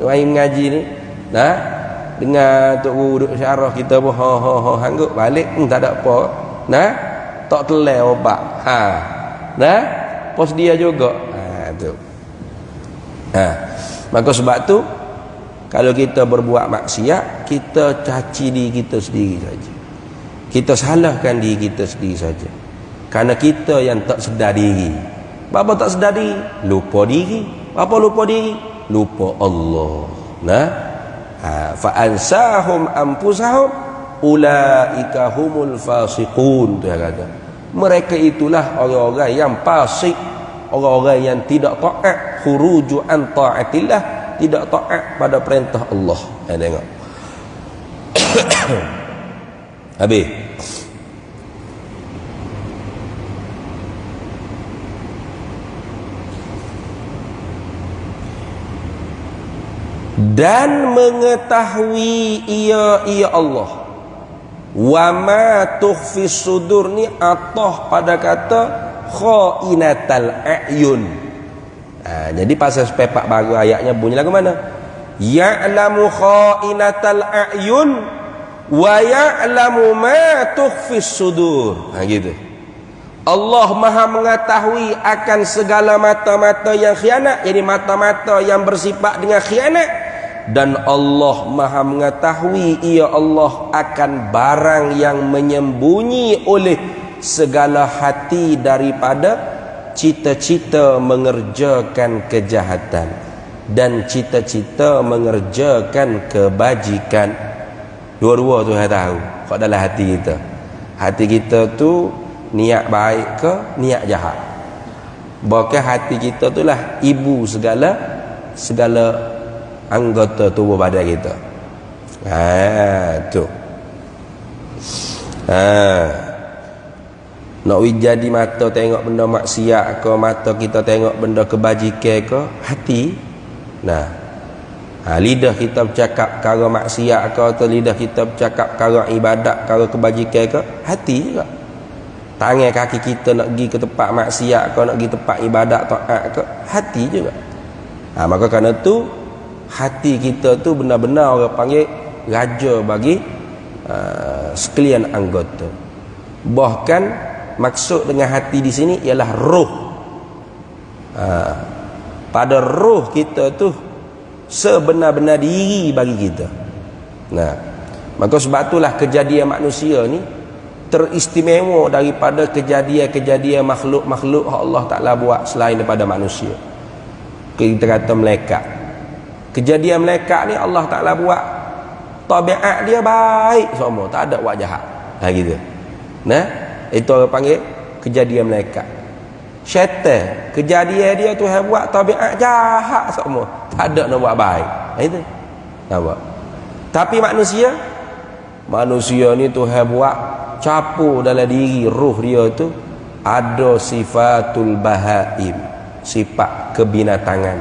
main mengaji ni. Dengan tok guru duk syarah kita pun hanggup balik tak ada apa. Tak telan obat. Pos dia juga. Tu. Maka sebab tu kalau kita berbuat maksiat, kita caci diri kita sendiri saja. Kita salahkan diri kita sendiri saja. Karena kita yang tak sedar diri. Apa tak sedar diri? Lupa diri. Apa lupa diri? Lupa Allah. Fa ansahum anfusahum ulaika humul fasiqun. Tu kata. Mereka itulah orang-orang yang fasik, orang-orang yang tidak taat, khuruju an taatillah, tidak taat pada perintah Allah. Tengok. Habis. Dan mengetahui ia Allah. Wa ma tukhfis sudur ni atah pada kata khainatal a'yun. Jadi pasal sepepak baru ayatnya bunyi lagu mana? Ya'lamu khainatal a'yun wa ya'lamu ma tukhfis sudur. Gitu. Allah Maha mengetahui akan segala mata-mata yang khianat, jadi mata-mata yang bersifat dengan khianat, dan Allah Maha mengetahui ia Allah akan barang yang menyembunyi oleh segala hati daripada cita-cita mengerjakan kejahatan dan cita-cita mengerjakan kebajikan. Dua-dua tu saya tahu kat dalam hati kita. Hati kita tu niat baik ke niat jahat. Bahkan hati kita tu lah ibu segala anggota tubuh badan kita. Tu. Nak jadi mata tengok benda maksiat ke, mata kita tengok benda kebajikan ke, hati. Lidah kita bercakap perkara maksiat ke, atau lidah kita bercakap perkara ibadat, perkara kebajikan ke, hati juga. Tangan kaki kita nak pergi ke tempat maksiat ke, nak pergi tempat ibadat taat ke, hati juga. Maka kerana tu hati kita tu benar-benar orang panggil raja bagi sekalian anggota. Bahkan maksud dengan hati di sini ialah roh. Pada roh kita tu sebenar-benar diri bagi kita. Maka sebab itulah kejadian manusia ni teristimewa daripada kejadian-kejadian makhluk-makhluk yang Allah Ta'ala buat selain daripada manusia. Kita kata malaikat. Kejadian malaikat ni Allah Ta'ala buat tabiat dia baik semua, tak ada buat jahat. Gitu. Itu orang panggil kejadian malaikat. Syaitan, kejadian dia tu buat tabiat jahat semua, tak ada nak buat baik. Itu. Nampak? Tapi manusia ni tu buat capur dalam diri roh dia tu ada sifatul bahaim, sifat kebinatangan.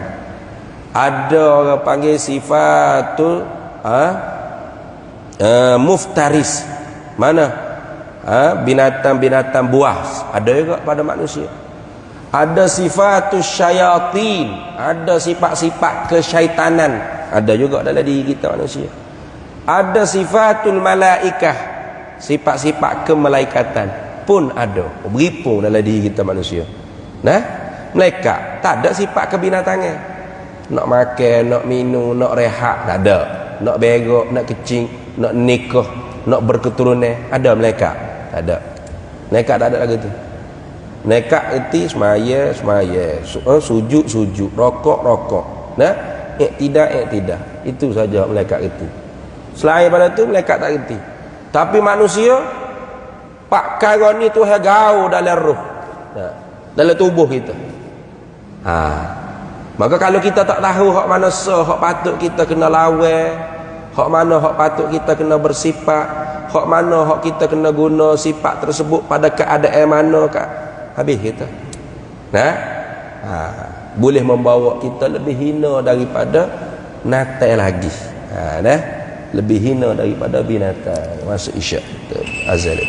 Ada orang panggil sifatul muftaris. Mana? Binatang-binatang buas. Ada juga pada manusia. Ada sifatul syayatin, ada sifat-sifat kesyaitanan, ada juga dalam diri kita manusia. Ada sifatul malaikah, sifat-sifat kemalaikatan pun ada, beripung dalam diri kita manusia. Malaikat tak ada sifat kebinatangan. Nak makan, nak minum, nak rehat, tak ada. Nak berak, nak kecing, nak nikah, nak berketurunan, ada malaikat? Tak ada. Malaikat tak ada lagi tu. Malaikat erti semaya, sujud, rokok. Iktidak. Itu saja malaikat erti. Selain pada tu malaikat tak erti. Tapi manusia pak perkara ni tu gaul dalam roh. Dalam tubuh kita. Maka kalau kita tak tahu hak mana hak patut kita kena lawan, hak mana hak patut kita kena bersifat, hak mana hak kita kena guna sifat tersebut pada keadaan mana, habis kita. Boleh membawa kita lebih hina daripada natal lagi. Lebih hina daripada binatang. Masuk isyak azal.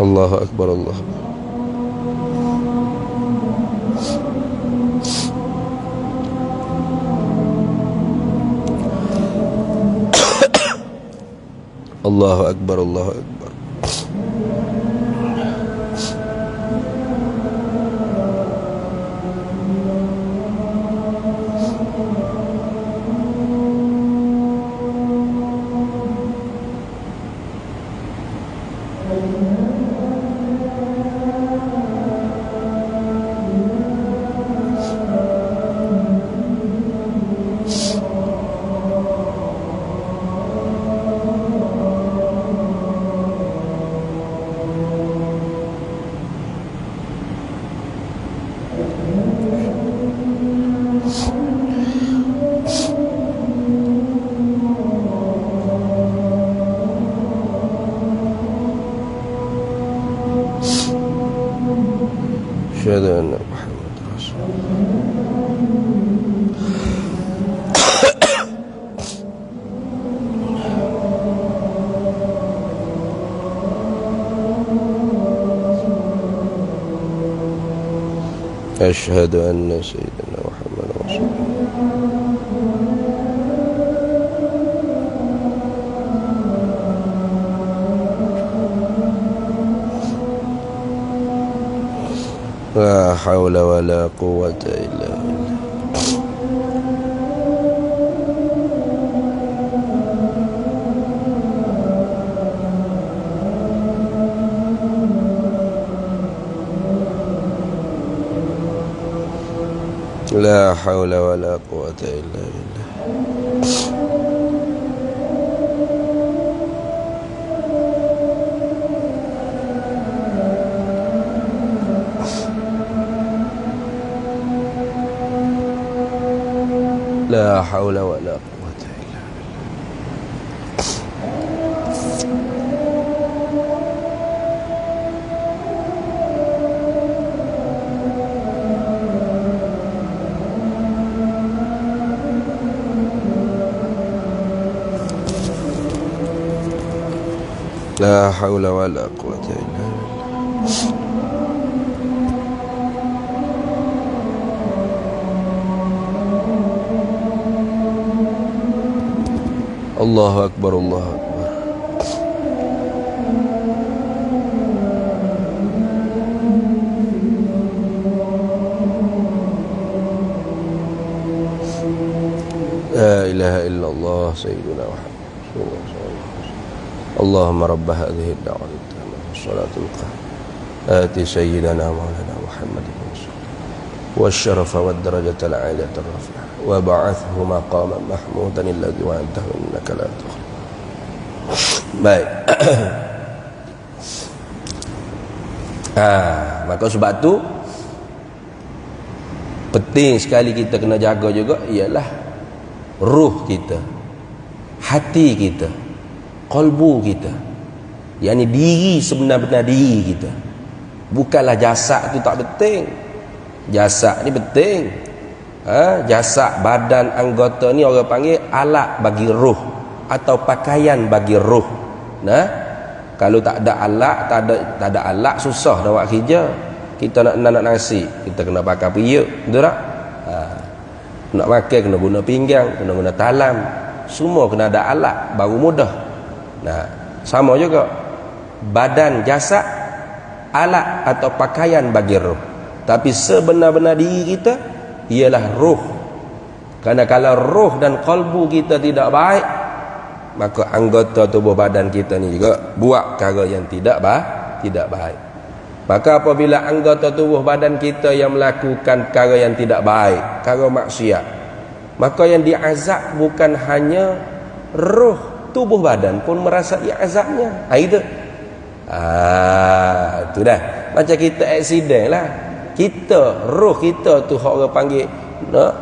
Allahu Akbar, Allah. Allahu Akbar, Allahu Akbar. Asyhadu anna Muhammadar Rasulullah. أشهد أن سيدنا محمد رسول الله لا حول ولا قوة إلا بالله لا حول ولا قوة إلا بالله لا حول ولا قوة إلا بالله لا حول ولا قوة إلا بالله الله أكبر الله أكبر لا إله إلا الله سيدنا محمد صلى الله عليه وسلم اللهم رب هذه الدعوة التامة والصلاة القائمة آت سيدنا مولانا محمد والشرف والدرجة العالية الرفيعة وبعثه مقاما محمودا الذي وعدته إنك لا تخلف. Baik. Maka sebab tu penting sekali kita kena jaga juga ialah ruh kita, hati kita, qalbu kita, yakni diri sebenar-benar diri kita. Bukanlah jasad tu tak penting. Jasad ni penting. Jasad, badan, anggota ni orang panggil alat bagi ruh atau pakaian bagi ruh. Nah, kalau tak ada alat, tak ada alat, susah nak buat kerja. Kita nak nasi, kita kena pakai periuk, betul tak? Nak makan kena guna pinggang, kena guna talam. Semua kena ada alat baru mudah. Nah, sama juga badan, jasad, alat atau pakaian bagi ruh. Tapi sebenar-benar diri kita ialah ruh. Kerana kalau ruh dan qalbu kita tidak baik, maka anggota tubuh badan kita ni juga buat perkara yang tidak baik. Maka apabila anggota tubuh badan kita yang melakukan perkara yang tidak baik, perkara maksiat, maka yang diazab bukan hanya ruh, tubuh badan pun merasai azabnya. Itu dah macam kita aksiden lah. Kita, roh kita tu orang panggil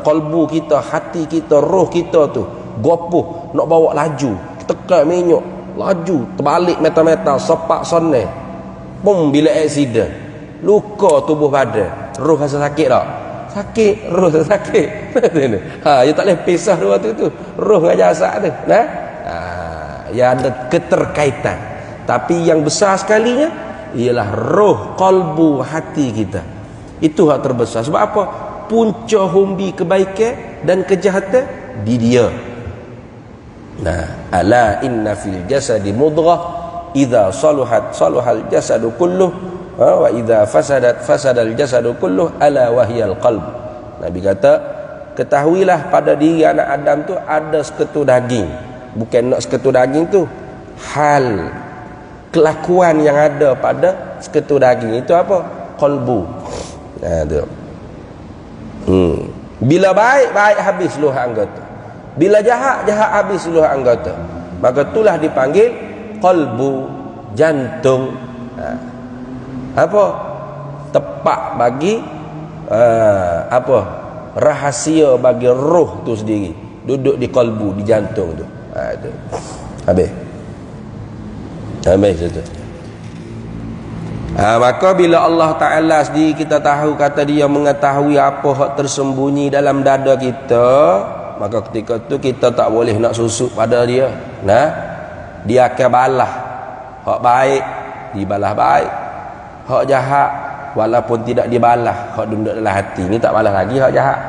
qalbu kita, hati kita, roh kita tu gopoh nak bawa laju, tekan minyak laju, terbalik metal-metal, sepak soneh, pum bila aksiden luka tubuh badan, roh rasa sakit tak? Sakit, roh rasa sakit. Dia tak boleh pisah dua tu roh dengan jasad tu. Ya ada keterkaitan. Tapi yang besar sekalinya ialah roh, qalbu, hati kita. Itu hak terbesar. Sebab apa? Punca humbi kebaikan dan kejahatan di dia. Nah, ala inna fil jasadi mudghah idza saluhat saluhal jasadu kulluh wa idza fasadat fasadal jasadu kulluh ala wahyal qalb. Nabi kata, ketahuilah pada diri anak Adam tu ada seketul daging. Bukan nak seketul daging tu, hal kelakuan yang ada pada seketul daging itu apa? Qalbu. Tu. Bila baik habis seluruh anggota. Bila jahat habis seluruh anggota. Maka itulah dipanggil qalbu, jantung. Apa? Tepat bagi rahasia bagi roh tu sendiri. Duduk di qalbu, di jantung tu. Ada. Habis itu. Maka bila Allah Ta'ala sendiri kita tahu, kata dia mengetahui apa hak tersembunyi dalam dada kita, maka ketika tu kita tak boleh nak susuk pada dia. Nah, dia akan balas. Hak baik dibalas baik, hak jahat walaupun tidak dibalas hak duduk dalam hati ni tak balas lagi hak jahat.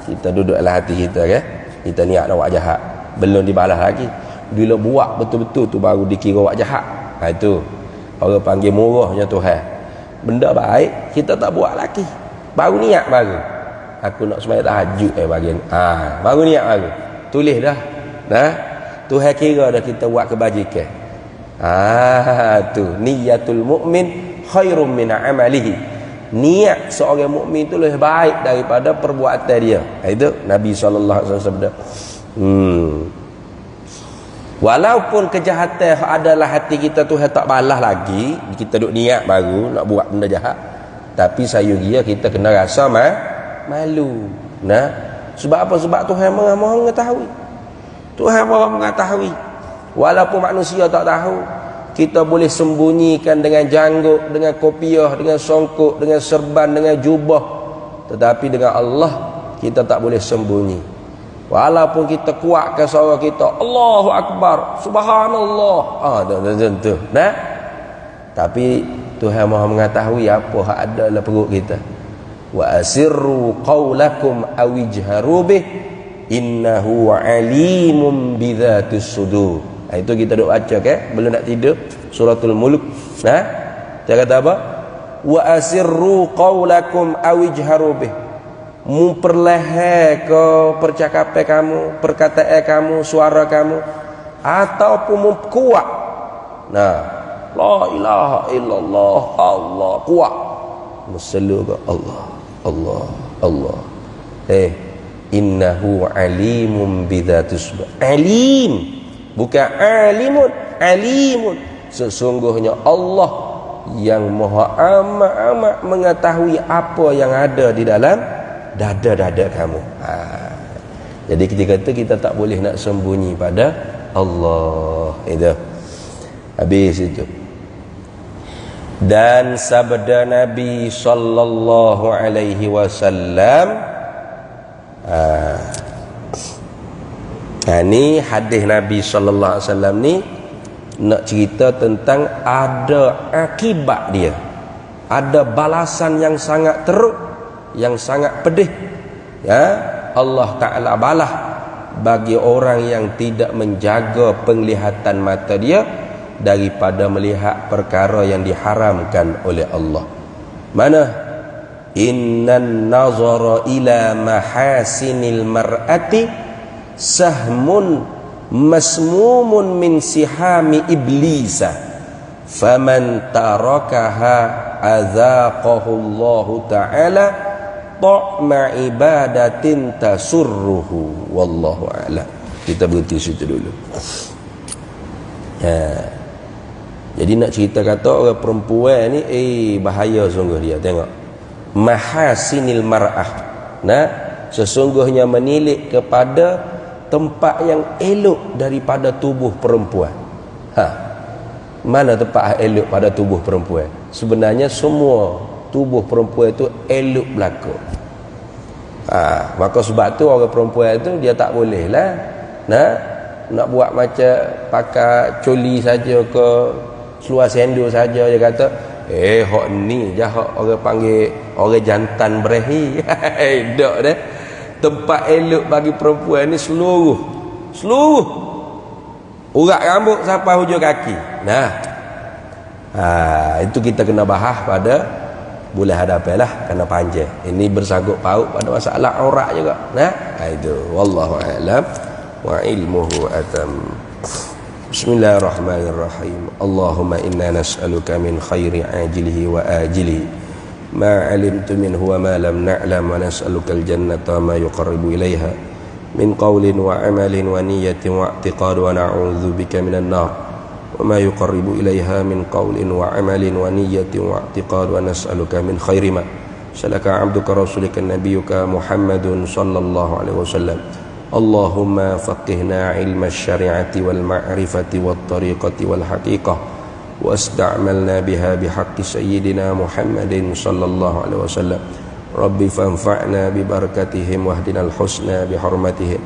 Kita duduk dalam hati kita kan, kita niat nak buat jahat, belum dibalas lagi. Bila buat betul-betul tu baru dikira buat jahat. Itu orang panggil murahnya Tuhan. Benda baik kita tak buat lagi, baru niat baru aku nak sembahyang tahajud bagian baru niat baru tulis dah. Tuhan kira dah kita buat kebajikan. Tu niyatul mukmin khairum min amalihi. Niat seorang mukmin tu lebih baik daripada perbuatan dia. Itu Nabi sallallahu alaihi wasallam sabda. Walaupun kejahatan adalah hati kita tu tak balas lagi, kita duk niat baru nak buat benda jahat, tapi saya kira kita kena rasa malu. Sebab apa? Sebab Tuhan Maha mengetahui. Tuhan Maha mengetahui. Walaupun manusia tak tahu, kita boleh sembunyikan dengan janggut, dengan kopiah, dengan songkok, dengan serban, dengan jubah, tetapi dengan Allah kita tak boleh sembunyi. Walaupun kita kuatkan suara kita Allahu Akbar, Subhanallah, tentu. Tapi Tuhan Maha mengetahui apa hak ada dalam perut kita. Wa asirru qaulakum awijharu bih innahu alimun bidzatis sudur. Itu kita duk baca kan belum nak tidur suratul mulk. Dia kata apa? Wa asirru qaulakum awijharu bih. Memperlehek ke percakapan kamu, perkataan kamu, suara kamu, ataupun memperkuat. La ilaha illallah, Allah kuat. Muselu ke Allah. Innahu alimun bidzatis sudur. Alim, bukan alimun. Sesungguhnya Allah yang maha amat mengetahui apa yang ada di dalam dada-dada kamu. Jadi ketika itu kita tak boleh nak sembunyi pada Allah. Itu habis itu. Dan sabda Nabi sallallahu alaihi wasallam, ni hadis Nabi sallallahu alaihi wasallam ni nak cerita tentang ada akibat dia, ada balasan yang sangat teruk, yang sangat pedih. Allah Ta'ala balas bagi orang yang tidak menjaga penglihatan mata dia daripada melihat perkara yang diharamkan oleh Allah. Mana? Innan nazara ila mahasinil mar'ati sahmun masmumun min sihami iblisa faman tarakaha azaqahu Allah Ta'ala ta'ma ibadatin tasurruhu. Wallahu a'lam. Kita berhenti situ dulu. Jadi nak cerita kata orang perempuan ni bahaya sungguh dia. Tengok mahasinil mar'ah, sesungguhnya menilik kepada tempat yang elok daripada tubuh perempuan. Mana tempat elok pada tubuh perempuan? Sebenarnya semua tubuh perempuan itu elok belaka. Maka sebab tu orang perempuan tu dia tak boleh lah nak buat macam pakai coli saja ke seluar sendul saja. Dia kata hak ni je hak orang panggil orang jantan berehi. Dak dah. Tempat elok bagi perempuan ni seluruh urat rambut sampai hujung kaki. Itu kita kena bahas pada bulan hadapan lah, kena panjang. Ini bersangkut paut pada masalah aurat juga. Itu wallahu a'lam wa ilmuhu atam. Bismillahirrahmanirrahim. Allahumma inna nas'aluka min khairi ajilihi wa ajilihi ma 'alimtu minhu wa ma lam na'lam, wa nas'aluka al-jannata ma yuqarribu ilaiha min qawlin wa 'amalin wa niyyatin wa i'tiqad, wa na'udzu bika minan nar wa ma yuqarribu ilaiha min qawlin wa 'amalin wa niyyatin wa i'tiqad, wa nas'aluka min khairi ma salaka 'abduka rasulika nabiyyuka Muhammadun sallallahu alaihi wasallam. Allahumma faqihna 'ilma asy-syari'ati wal ma'rifati wat tariqati wal haqiqah واستعملنا بها بحق سيدنا محمد صلى الله عليه وسلم. ربي فانفعنا ببركتهم واهدنا الحسنى بحرمتهم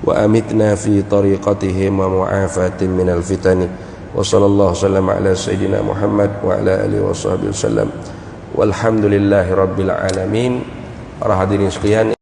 وأمتنا في طريقتهم ومعافاة من الفتن. وصلى الله وسلم على سيدنا محمد وعلى آله وصحبه وسلم. Walhamdulillahirabbil alamin. Para hadirin sekalian,